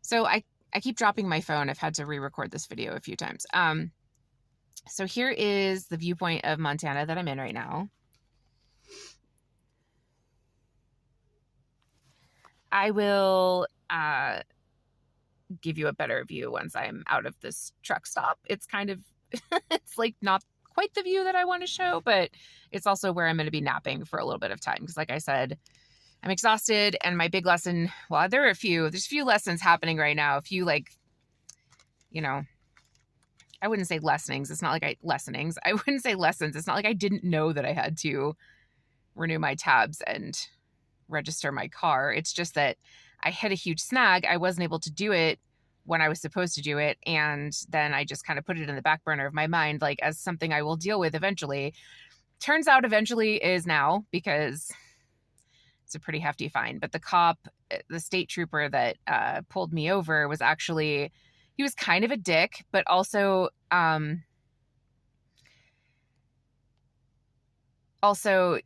So I keep dropping my phone. I've had to re-record this video a few times. So here is the viewpoint of Montana that I'm in right now. I will give you a better view once I'm out of this truck stop. It's kind of, it's like not quite the view that I want to show, but it's also where I'm going to be napping for a little bit of time. Because like I said, I'm exhausted, and my big lesson, well, there's a few lessons happening right now. A few, like, you know, I wouldn't say lessonings. It's not like lessonings. I wouldn't say lessons. It's not like I didn't know that I had to renew my tabs and register my car. It's just that I hit a huge snag. I wasn't able to do it when I was supposed to do it. And then I just kind of put it in the back burner of my mind, like as something I will deal with eventually. Turns out eventually is now, because it's a pretty hefty fine. But the cop, the state trooper that pulled me over was actually, he was kind of a dick, but also,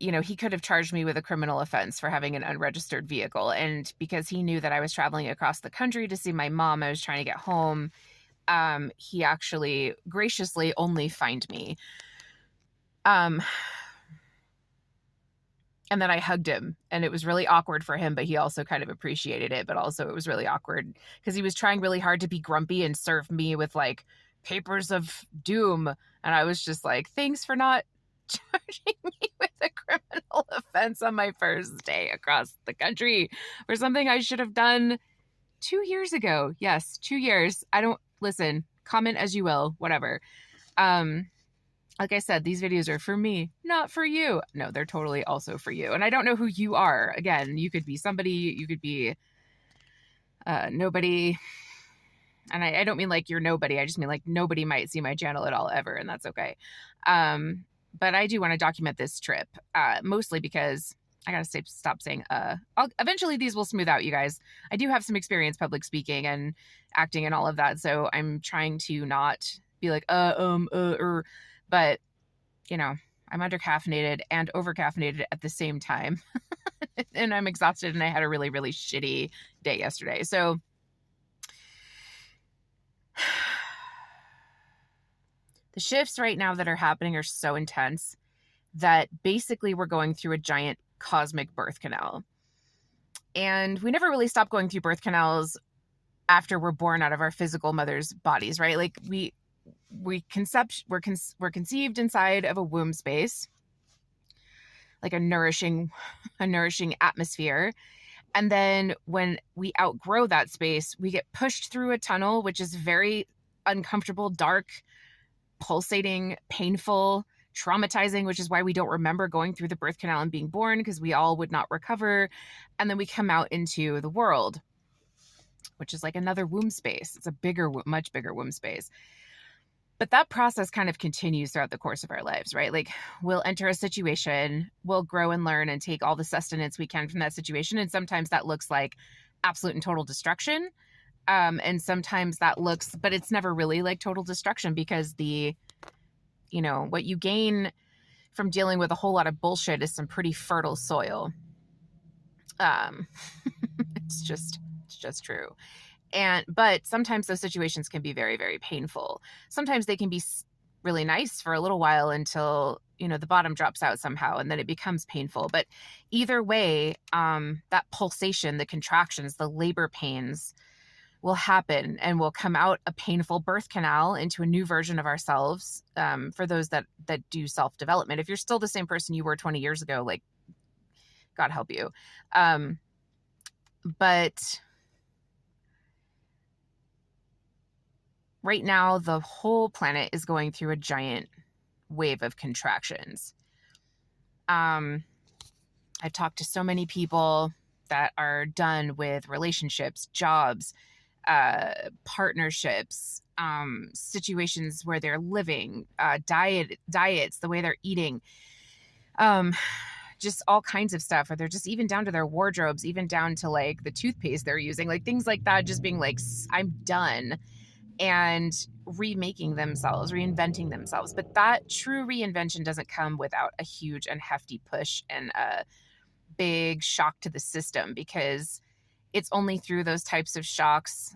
you know, he could have charged me with a criminal offense for having an unregistered vehicle. And because he knew that I was traveling across the country to see my mom, I was trying to get home. He actually graciously only fined me. And then I hugged him, and it was really awkward for him, but he also kind of appreciated it. But also it was really awkward because he was trying really hard to be grumpy and serve me with like papers of doom. And I was just like, thanks for not charging me with a criminal offense on my first day across the country for something I should have done 2 years ago. Yes, 2 years. Listen, comment as you will, whatever. Like I said, these videos are for me, not for you. No, they're totally also for you. And I don't know who you are. Again, you could be somebody, you could be nobody. And I don't mean like you're nobody. I just mean like nobody might see my channel at all ever, and that's okay. But I do want to document this trip, mostly because I got to stop saying, eventually these will smooth out, you guys. I do have some experience public speaking and acting and all of that. So I'm trying to not be like, but you know, I'm under caffeinated and over caffeinated at the same time. And I'm exhausted, and I had a really, really shitty day yesterday. So the shifts right now that are happening are so intense that basically we're going through a giant cosmic birth canal. And we never really stop going through birth canals after we're born out of our physical mother's bodies, right? Like we're conceived inside of a womb space, like a nourishing atmosphere. And then when we outgrow that space, we get pushed through a tunnel, which is very uncomfortable, dark, pulsating, painful, traumatizing, which is why we don't remember going through the birth canal and being born, because we all would not recover. And then we come out into the world, which is like another womb space. It's a much bigger womb space. But that process kind of continues throughout the course of our lives, right? Like we'll enter a situation, we'll grow and learn and take all the sustenance we can from that situation. And sometimes that looks like absolute and total destruction. And sometimes that looks, but it's never really like total destruction, because what you gain from dealing with a whole lot of bullshit is some pretty fertile soil. It's just true. But sometimes those situations can be very, very painful. Sometimes they can be really nice for a little while until, the bottom drops out somehow, and then it becomes painful. But either way, that pulsation, the contractions, the labor pains will happen, and we'll come out a painful birth canal into a new version of ourselves. For those that do self-development, if you're still the same person you were 20 years ago, like, God help you. But right now, the whole planet is going through a giant wave of contractions. I've talked to so many people that are done with relationships, jobs, partnerships, situations where they're living, diets, the way they're eating, just all kinds of stuff, or they're just even down to their wardrobes, even down to like the toothpaste they're using, like things like that, just being like, I'm done, and remaking themselves, reinventing themselves. But that true reinvention doesn't come without a huge and hefty push and a big shock to the system, because it's only through those types of shocks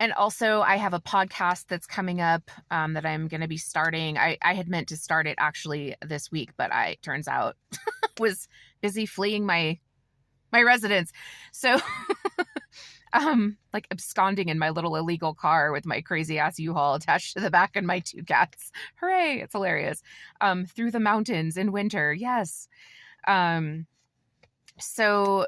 And also, I have a podcast that's coming up that I'm going to be starting. I had meant to start it actually this week, but I turns out was busy fleeing my residence. So like absconding in my little illegal car with my crazy ass U-Haul attached to the back and my 2 cats. Hooray, it's hilarious. Through the mountains in winter. Yes. So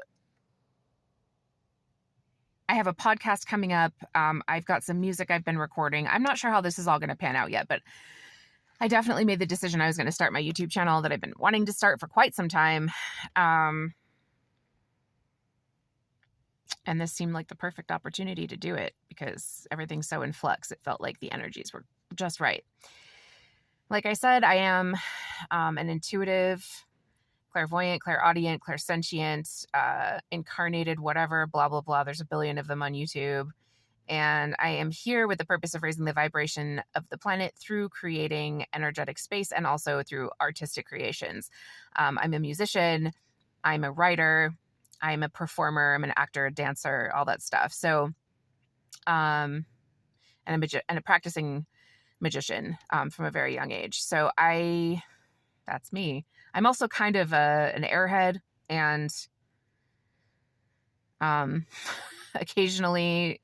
I have a podcast coming up. I've got some music I've been recording. I'm not sure how this is all going to pan out yet, but I definitely made the decision I was going to start my YouTube channel that I've been wanting to start for quite some time. And this seemed like the perfect opportunity to do it because everything's so in flux. It felt like the energies were just right. Like I said, I am an intuitive, clairvoyant, clairaudient, clairsentient, incarnated, whatever, blah, blah, blah. There's a billion of them on YouTube. And I am here with the purpose of raising the vibration of the planet through creating energetic space and also through artistic creations. I'm a musician. I'm a writer. I'm a performer. I'm an actor, a dancer, all that stuff. So, and a practicing magician from a very young age. So that's me. I'm also kind of an airhead, and occasionally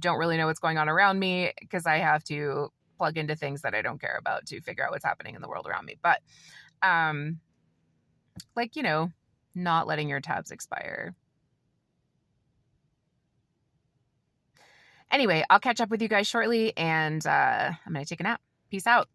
don't really know what's going on around me because I have to plug into things that I don't care about to figure out what's happening in the world around me. But like, not letting your tabs expire. Anyway, I'll catch up with you guys shortly, and I'm going to take a nap. Peace out.